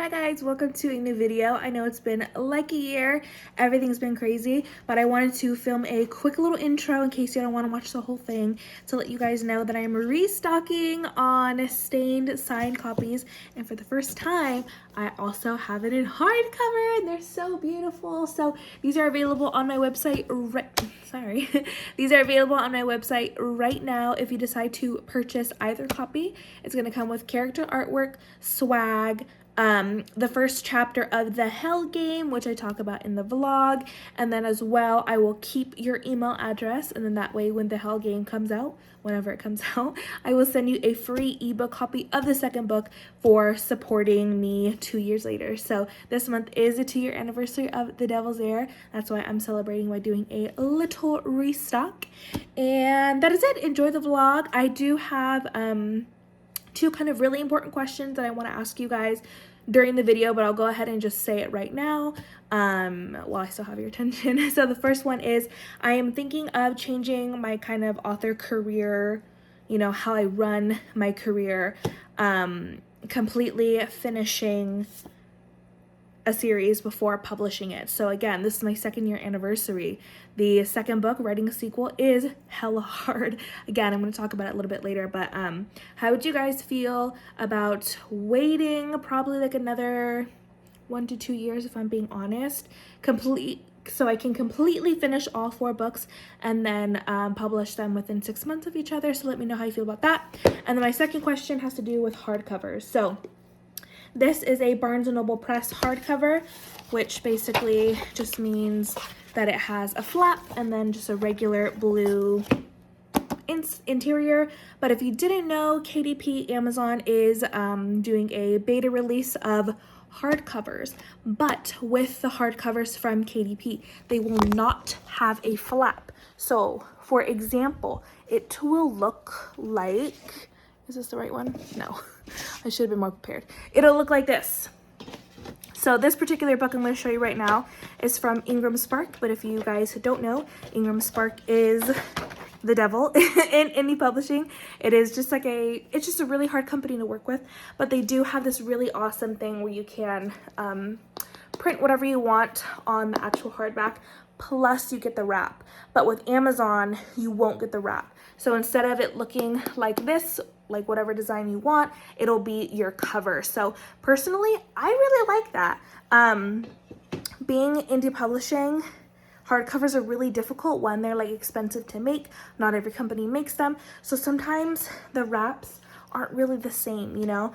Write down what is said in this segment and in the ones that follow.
Hi guys, welcome to a new video. I know it's been like a year, everything's been crazy, but I wanted to film a quick little intro in case you don't want to watch the whole thing to let you guys know that I am restocking on stained signed copies, and for the first time I also have it in hardcover and they're so beautiful. So these are available on my website these are available on my website right now. If you decide to purchase either copy, it's going to come with character artwork, swag, the first chapter of the Hell game, which I talk about in the vlog, and then as well I will keep your email address, and then that way when the Hell game comes out, whenever it comes out, I will send you a free ebook copy of the second book for supporting me 2 years later. So this month is the 2-year anniversary of The Devil's Heir. That's why I'm celebrating by doing a little restock, and that is it. Enjoy the vlog. I do have two kind of really important questions that I want to ask you guys during the video, but I'll go ahead and just say it right now while I still have your attention. So the first one is, I am thinking of changing my kind of author career, you know, how I run my career, completely finishing a series before publishing it. So again, this is my 2nd-year anniversary. The second book, writing a sequel, is hella hard. Again, I'm going to talk about it a little bit later, but how would you guys feel about waiting probably like another 1 to 2 years, if I'm being honest, so I can completely finish all 4 books and then publish them within 6 months of each other? So let me know how you feel about that. And then my second question has to do with hardcovers. So this is a Barnes & Noble Press hardcover, which basically just means that it has a flap and then just a regular blue interior. But if you didn't know, KDP Amazon is doing a beta release of hardcovers, but with the hardcovers from KDP, they will not have a flap. So for example, it will look like, is this the right one? No, I should have been more prepared. It'll look like this. So this particular book I'm going to show you right now is from Ingram Spark, but if you guys don't know, Ingram Spark is the devil in indie publishing. It is just like it's just a really hard company to work with, but they do have this really awesome thing where you can print whatever you want on the actual hardback, plus you get the wrap. But with Amazon, you won't get the wrap. So instead of it looking like this, like whatever design you want, it'll be your cover. So personally, I really like that. Being indie publishing, hardcovers are really difficult. One, they're like expensive to make. Not every company makes them. So sometimes the wraps aren't really the same, you know,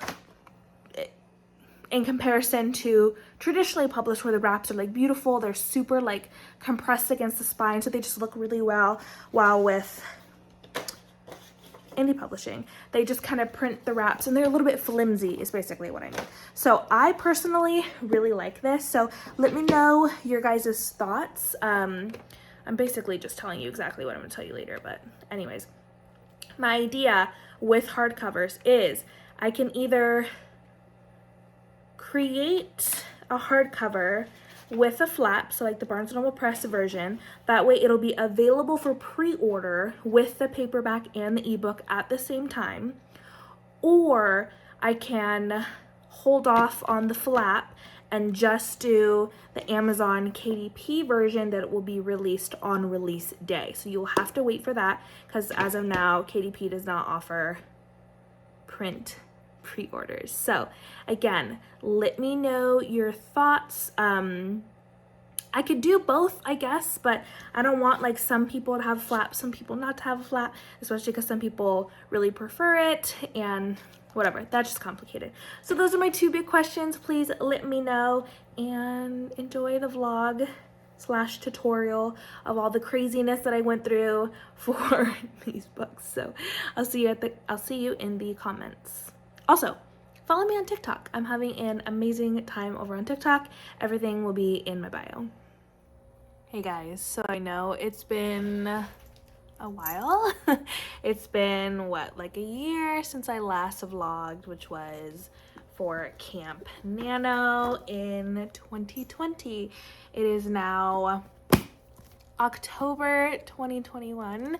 in comparison to traditionally published, where the wraps are like beautiful. They're super like compressed against the spine, so they just look really well. While with indie publishing, they just kind of print the wraps and they're a little bit flimsy, is basically what I mean. So I personally really like this. So let me know your guys' thoughts. I'm basically just telling you exactly what I'm going to tell you later, but anyways, my idea with hardcovers is I can either create a hardcover with a flap, so like the Barnes & Noble Press version. That way it'll be available for pre-order with the paperback and the ebook at the same time. Or I can hold off on the flap and just do the Amazon KDP version that will be released on release day. So you'll have to wait for that, because as of now, KDP does not offer print pre-orders. So again, let me know your thoughts. I could do both, I guess, but I don't want like some people to have a flap, some people not to have a flap, especially because some people really prefer it, and whatever, that's just complicated. So those are my 2 big questions. Please let me know and enjoy the vlog / tutorial of all the craziness that I went through for these books. So I'll see you in the comments. Also, follow me on TikTok. I'm having an amazing time over on TikTok. Everything will be in my bio. Hey guys, so I know it's been a while. It's been what, like a year since I last vlogged, which was for Camp Nano in 2020. It is now October 2021,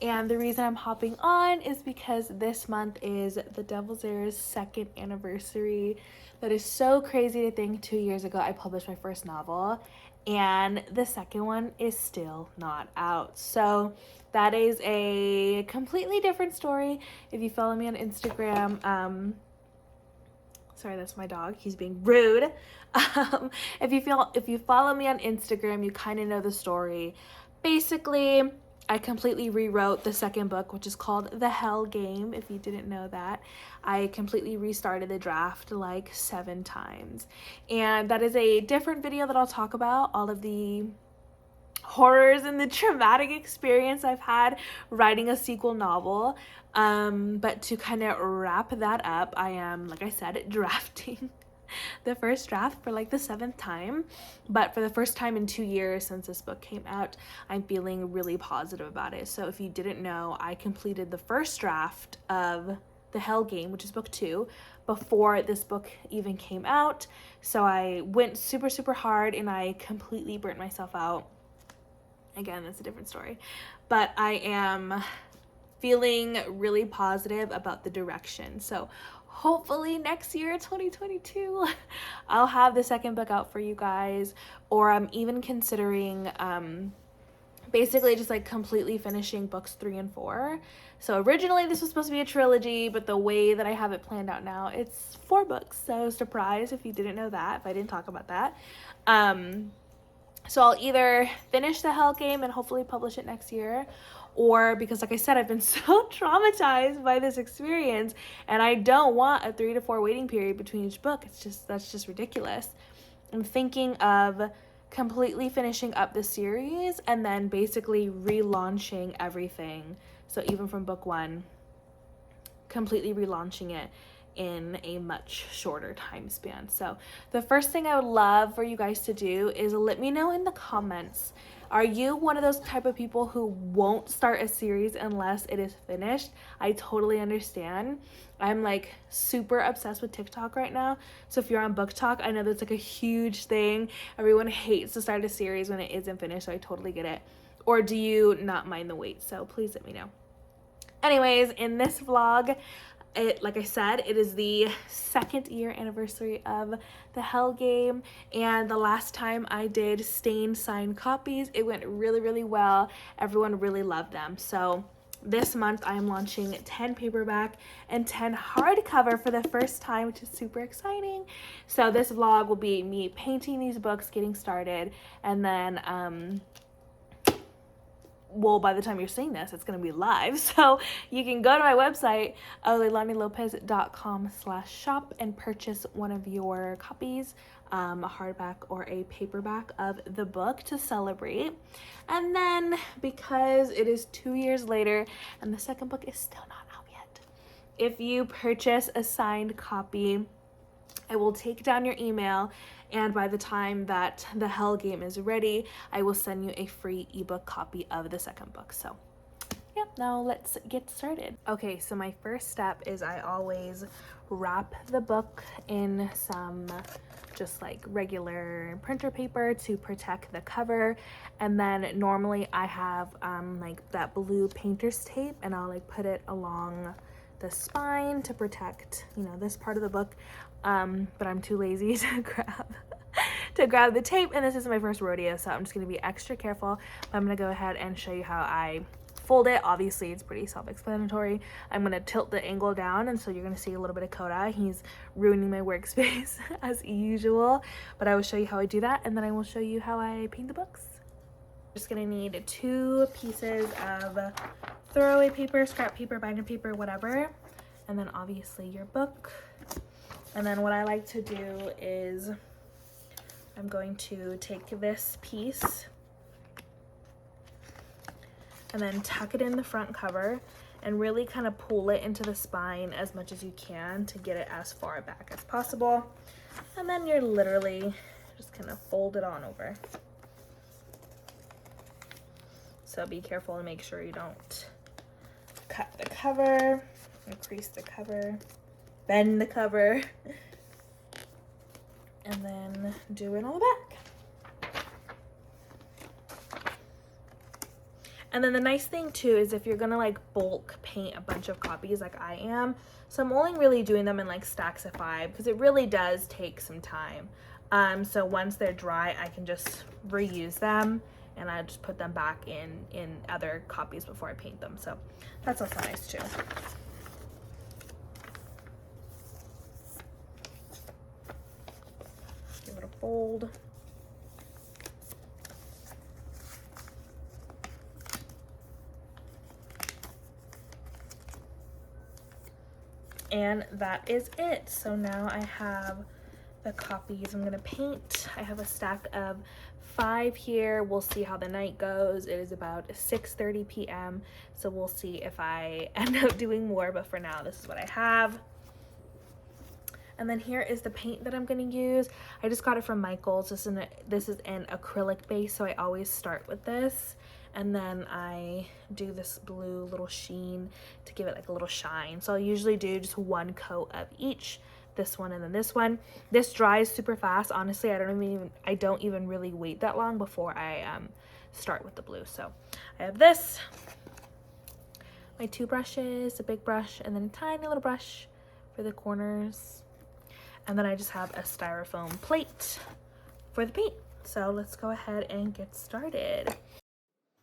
And the reason I'm hopping on is because this month is The Devil's Heir's 2nd anniversary. That is so crazy to think 2 years ago I published my first novel, and the second one is still not out. So that is a completely different story. If you follow me on Instagram, sorry, that's my dog. He's being rude. If you follow me on Instagram, you kind of know the story. Basically, I completely rewrote the second book, which is called The Hell Game, if you didn't know that. I completely restarted the draft like 7 times. And that is a different video that I'll talk about, all of the horrors and the traumatic experience I've had writing a sequel novel. But to kind of wrap that up, I am, like I said, drafting the first draft for like the 7th time, but for the first time in 2 years since this book came out, I'm feeling really positive about it. So if you didn't know, I completed the first draft of The Hell Game, which is book 2, before this book even came out. So I went super hard and I completely burnt myself out. Again, that's a different story, but I am feeling really positive about the direction. So hopefully next year, 2022, I'll have the second book out for you guys, or I'm even considering basically just like completely finishing books 3 and 4. So originally this was supposed to be a trilogy, but the way that I have it planned out now, it's 4 books. So surprise if you didn't know that, if I didn't talk about that. So I'll either finish The Hell Game and hopefully publish it next year, or because like I said, I've been so traumatized by this experience and I don't want a 3 to 4 waiting period between each book. That's just ridiculous. I'm thinking of completely finishing up the series and then basically relaunching everything. So even from book 1, completely relaunching it in a much shorter time span. So the first thing I would love for you guys to do is let me know in the comments, are you one of those type of people who won't start a series unless it is finished? I totally understand. I'm like super obsessed with TikTok right now. So if you're on Book Talk, I know that's like a huge thing. Everyone hates to start a series when it isn't finished, so I totally get it. Or do you not mind the wait? So please let me know. Anyways, in this vlog, like I said, it is the 2nd year anniversary of The Hell Game, and the last time I did stained signed copies, it went really well. Everyone really loved them. So this month I am launching 10 paperback and 10 hardcover for the first time, which is super exciting. So this vlog will be me painting these books, getting started, and then well, by the time you're seeing this, it's going to be live. So you can go to my website, leilanilopez.com/shop, and purchase one of your copies, a hardback or a paperback of the book to celebrate. And then because it is 2 years later and the second book is still not out yet, if you purchase a signed copy, I will take down your email, and by the time that The Hell Game is ready, I will send you a free ebook copy of the second book. So yeah, now let's get started. Okay, so my first step is I always wrap the book in some just like regular printer paper to protect the cover, and then normally I have like that blue painter's tape, and I'll like put it along the spine to protect, you know, this part of the book. But I'm too lazy to grab the tape, and this is my first rodeo, so I'm just going to be extra careful. But I'm going to go ahead and show you how I fold it. Obviously it's pretty self-explanatory. I'm going to tilt the angle down, and so you're going to see a little bit of Koda. He's ruining my workspace as usual, but I will show you how I do that, and then I will show you how I paint the books. Just going to need 2 pieces of throwaway paper, scrap paper, binder paper, whatever, and then obviously your book. And then what I like to do is I'm going to take this piece and then tuck it in the front cover and really kind of pull it into the spine as much as you can to get it as far back as possible. And then you're literally just kind of fold it on over. So be careful and make sure you don't cut the cover, increase the cover, bend the cover, and then do it on the back. And then the nice thing too is if you're gonna like bulk paint a bunch of copies like I am, so I'm only really doing them in like stacks of 5 because it really does take some time. So once they're dry, I can just reuse them and I just put them back in other copies before I paint them. So that's also nice too. Give it a fold. And that is it. So now I have the copies I'm gonna paint. I have a stack of 5 here. We'll see how the night goes. It is about 6:30 p.m. So we'll see if I end up doing more, but for now, this is what I have. And then here is the paint that I'm gonna use. I just got it from Michael's. This is an acrylic base, so I always start with this. And then I do this blue little sheen to give it like a little shine. So I'll usually do just 1 coat of each. This one and then this one. This dries super fast. Honestly, I don't even really wait that long before I start with the blue. So I have this, my 2 brushes, a big brush, and then a tiny little brush for the corners. And then I just have a styrofoam plate for the paint. So let's go ahead and get started.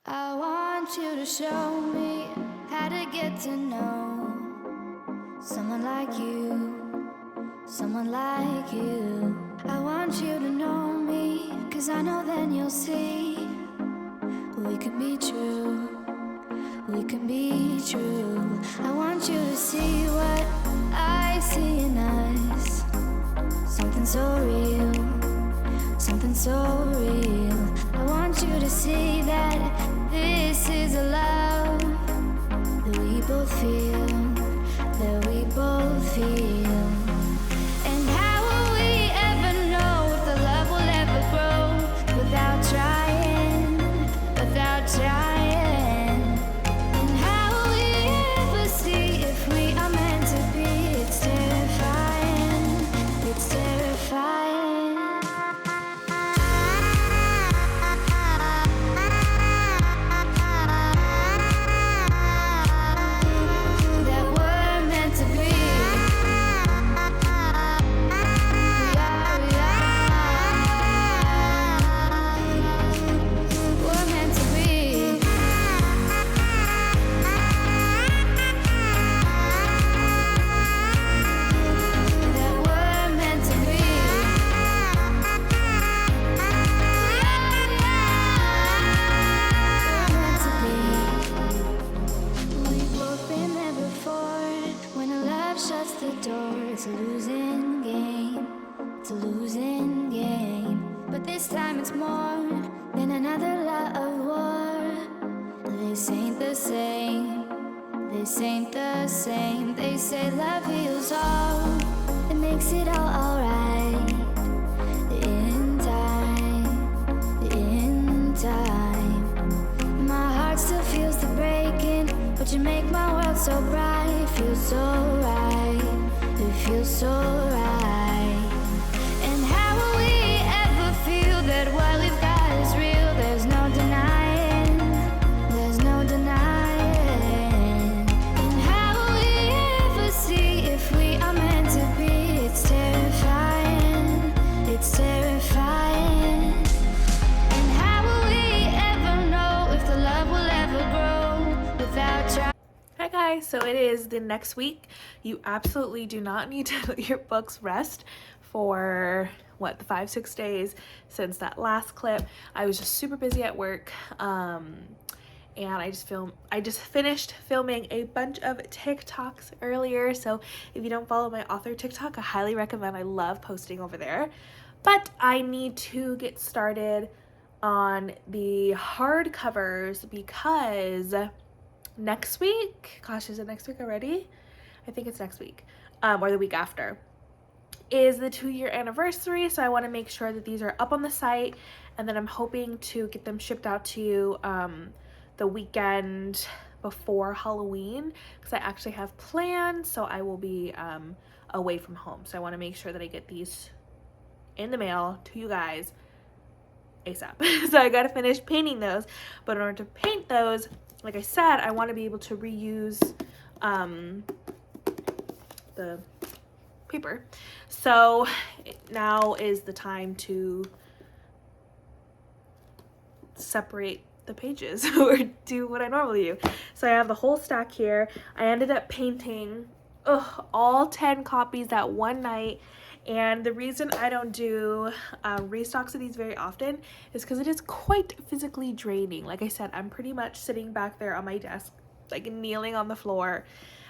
I want you to show me how to get to know someone like you, someone like you. I want you to know me, 'cause I know then you'll see we can be true, we can be true. I want you to see what I see in us, something so real, something so real. I want you to see that this is a love that we both feel, that we both feel. And how will we ever know if the love will ever grow without trying, without trying? And how will we ever see if we are meant to be? It's terrifying, it's terrifying. It's a losing game, it's a losing game. But this time it's more than another lot of war. This ain't the same, this ain't the same. They say love heals all, it makes it all alright. In time, in time. My heart still feels the breaking, but you make my world so bright. Feels so right, it feels so right. And how will we ever feel that what we've got is real? There's no denying, there's no denying. And how will we ever see if we are meant to be? It's terrifying, it's terrifying. And how will we ever know if the love will ever grow without trying? Hi guys, so it is the next week. You absolutely do not need to let your books rest for the 5-6 days since that last clip. I was just super busy at work, and I just finished filming a bunch of TikToks earlier. So if you don't follow my author TikTok, I highly recommend. I love posting over there. But I need to get started on the hardcovers because next week, gosh, is it next week already? I think it's next week, or the week after, is the 2-year anniversary. So I want to make sure that these are up on the site, and then I'm hoping to get them shipped out to you the weekend before Halloween, because I actually have plans, so I will be away from home. So I want to make sure that I get these in the mail to you guys ASAP. So I gotta finish painting those. But in order to paint those, like I said, I want to be able to reuse the paper. So now is the time to separate the pages or do what I normally do. So I have the whole stack here. I ended up painting all 10 copies that one night. And the reason I don't do restocks of these very often is because it is quite physically draining. Like I said, I'm pretty much sitting back there on my desk, like kneeling on the floor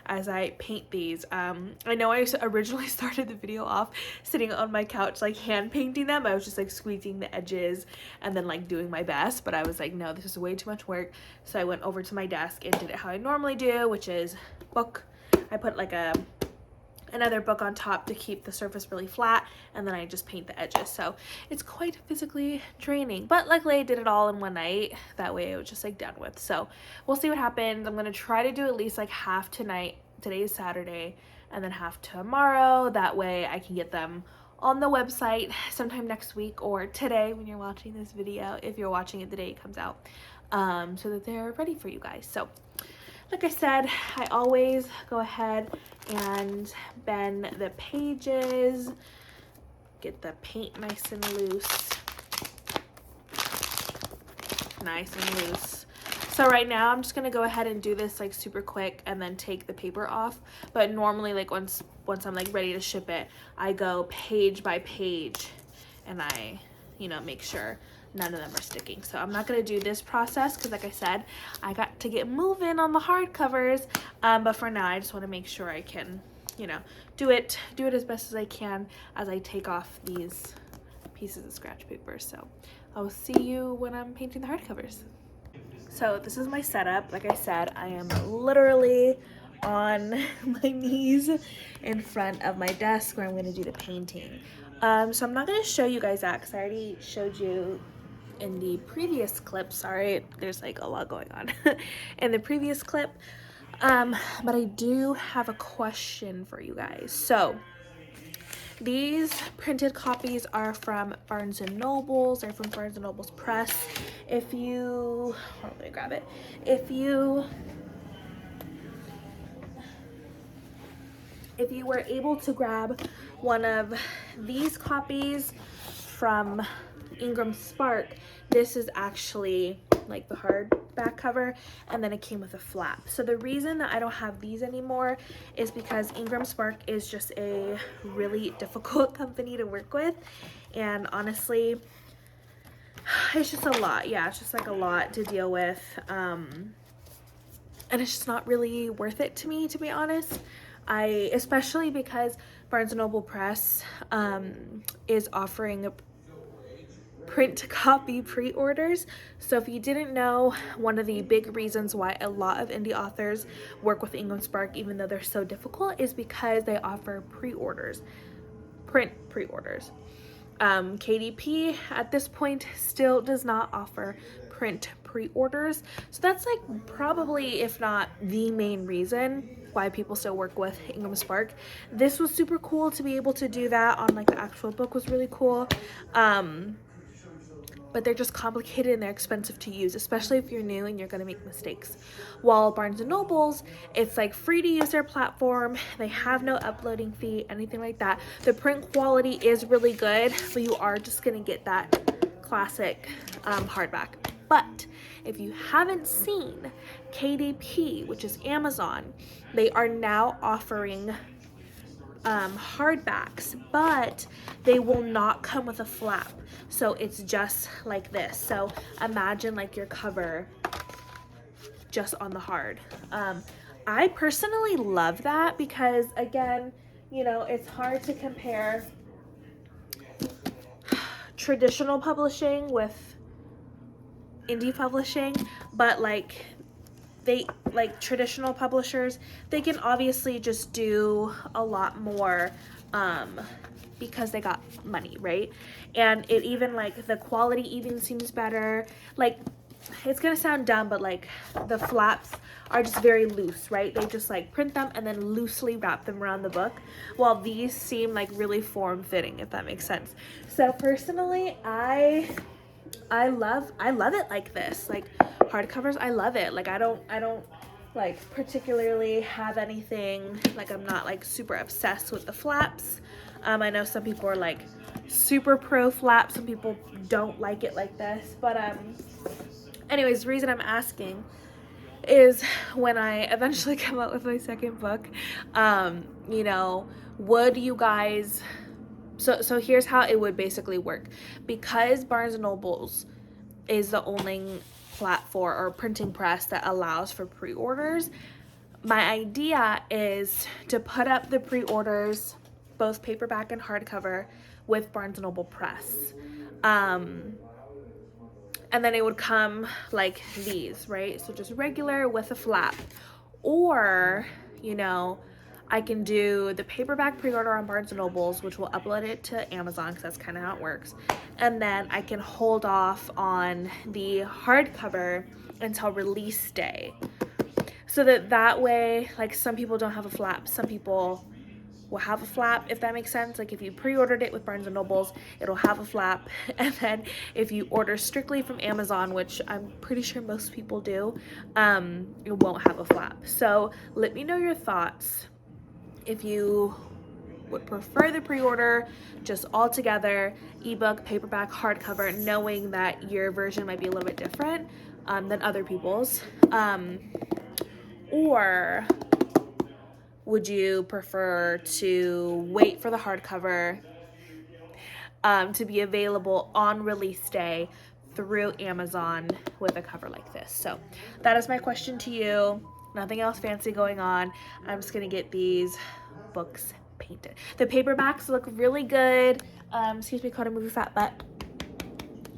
as I paint these. I know I originally started the video off sitting on my couch like hand painting them. I was just like squeezing the edges and then like doing my best, but I was like, no, this is way too much work. So I went over to my desk and did it how I normally do, which is book. I put like another book on top to keep the surface really flat, and then I just paint the edges. So it's quite physically draining, but luckily I did it all in one night. That way it was just like done with. So we'll see what happens. I'm gonna try to do at least like half tonight. Today is Saturday, and then half tomorrow. That way I can get them on the website sometime next week or today when you're watching this video, if you're watching it the day it comes out, so that they're ready for you guys. So like I said, I always go ahead and bend the pages, get the paint nice and loose. Nice and loose. So right now I'm just gonna go ahead and do this like super quick and then take the paper off. But normally like once I'm like ready to ship it, I go page by page and I, you know, make sure none of them are sticking. So I'm not going to do this process because like I said, I got to get moving on the hardcovers, but for now I just want to make sure I can, you know, do it as best as I can as I take off these pieces of scratch paper. So I'll see you when I'm painting the hardcovers. So this is my setup. Like I said, I am literally on my knees in front of my desk where I'm going to do the painting. So I'm not going to show you guys that because I already showed you in the previous clip. Sorry, there's like a lot going on in the previous clip, but I do have a question for you guys. So these printed copies are from Barnes and Nobles. They're from Barnes and Nobles Press. If you, let me grab it. If you were able to grab one of these copies from Ingram Spark, this is actually like the hardback cover, and then it came with a flap. So the reason that I don't have these anymore is because Ingram Spark is just a really difficult company to work with, and honestly it's just a lot. Yeah, it's just like a lot to deal with, and it's just not really worth it to me, to be honest. Especially because Barnes & Noble Press is offering print copy pre-orders. So if you didn't know, one of the big reasons why a lot of indie authors work with Ingram Spark, even though they're so difficult, is because they offer pre-orders, print pre-orders. KDP at this point still does not offer print pre-orders. So that's like probably, if not the main reason why people still work with Ingram Spark. This was super cool to be able to do that on like the actual book, was really cool. But they're just complicated and they're expensive to use, especially if you're new and you're gonna make mistakes. While Barnes & Nobles, it's like free to use their platform. They have no uploading fee, anything like that. The print quality is really good, but you are just gonna get that classic hardback. But if you haven't seen KDP, which is Amazon, they are now offering hardbacks, but they will not come with a flap. So it's just like this. So imagine like your cover just on the hard. I personally love that because, again, you know, it's hard to compare traditional publishing with indie publishing, but like traditional publishers, they can obviously just do a lot more because they got money, right? And it even like the quality even seems better. Like, it's gonna sound dumb, but like the flaps are just very loose, right? They just like print them and then loosely wrap them around the book, while these seem like really form-fitting, if that makes sense. So personally, I I love it like this. Like hardcovers, I love it. Like I don't like particularly have anything, like I'm not like super obsessed with the flaps. I know some people are like super pro flaps, some people don't like it like this, but anyways, the reason I'm asking is when I eventually come out with my second book, you know, would you guys, so here's how it would basically work. Because Barnes and Nobles is the only platform or printing press that allows for pre-orders, my idea is to put up the pre-orders, both paperback and hardcover, with Barnes and Noble Press. And then it would come like these, right? So just regular with a flap. Or, you know, I can do the paperback pre-order on Barnes & Nobles, which will upload it to Amazon because that's kind of how it works. And then I can hold off on the hardcover until release day. So that way, like some people don't have a flap, some people will have a flap, if that makes sense. Like if you pre-ordered it with Barnes and Nobles, it'll have a flap. And then if you order strictly from Amazon, which I'm pretty sure most people do, it won't have a flap. So let me know your thoughts. If you would prefer the pre-order just all together, ebook, paperback, hardcover, knowing that your version might be a little bit different than other people's, or would you prefer to wait for the hardcover to be available on release day through Amazon with a cover like this? So that is my question to you. Nothing else fancy going on. I'm just gonna get these books painted. The paperbacks look really good. Excuse me, Carter, move your fat butt.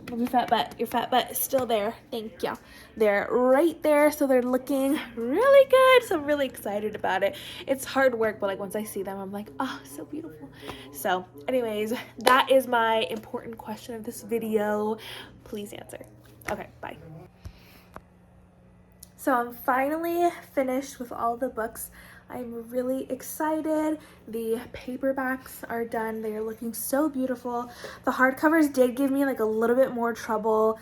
Move your fat butt. Your fat butt is still there. Thank you. They're right there, so they're looking really good. So I'm really excited about it. It's hard work, but like once I see them, I'm like, oh, so beautiful. So anyways, that is my important question of this video. Please answer. Okay, bye. So I'm finally finished with all the books. I'm really excited. The paperbacks are done. They are looking so beautiful. The hardcovers did give me like a little bit more trouble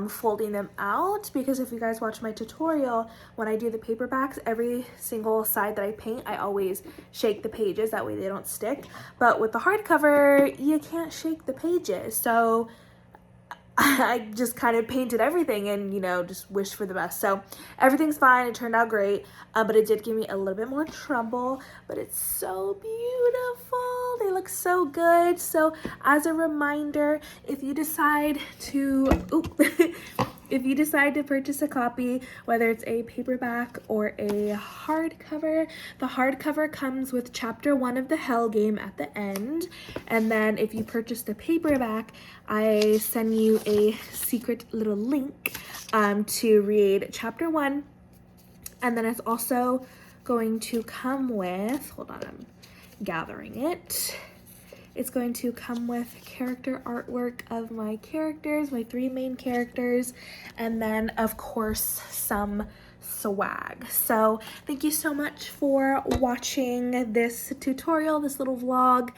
folding them out, because if you guys watch my tutorial, when I do the paperbacks, every single side that I paint, I always shake the pages. That way they don't stick. But with the hardcover, you can't shake the pages. So I just kind of painted everything and, you know, just wished for the best. So everything's fine. It turned out great. But it did give me a little bit more trouble. But it's so beautiful. They look so good. So as a reminder, if you decide to, if you decide to purchase a copy, whether it's a paperback or a hardcover, the hardcover comes with chapter 1 of the Hell Game at the end. And then if you purchase the paperback, I send you a secret little link to read chapter 1. And then it's also going to come with, hold on, I'm gathering it. It's going to come with character artwork of my characters, my 3 main characters, and then of course some swag. So thank you so much for watching this tutorial, this little vlog.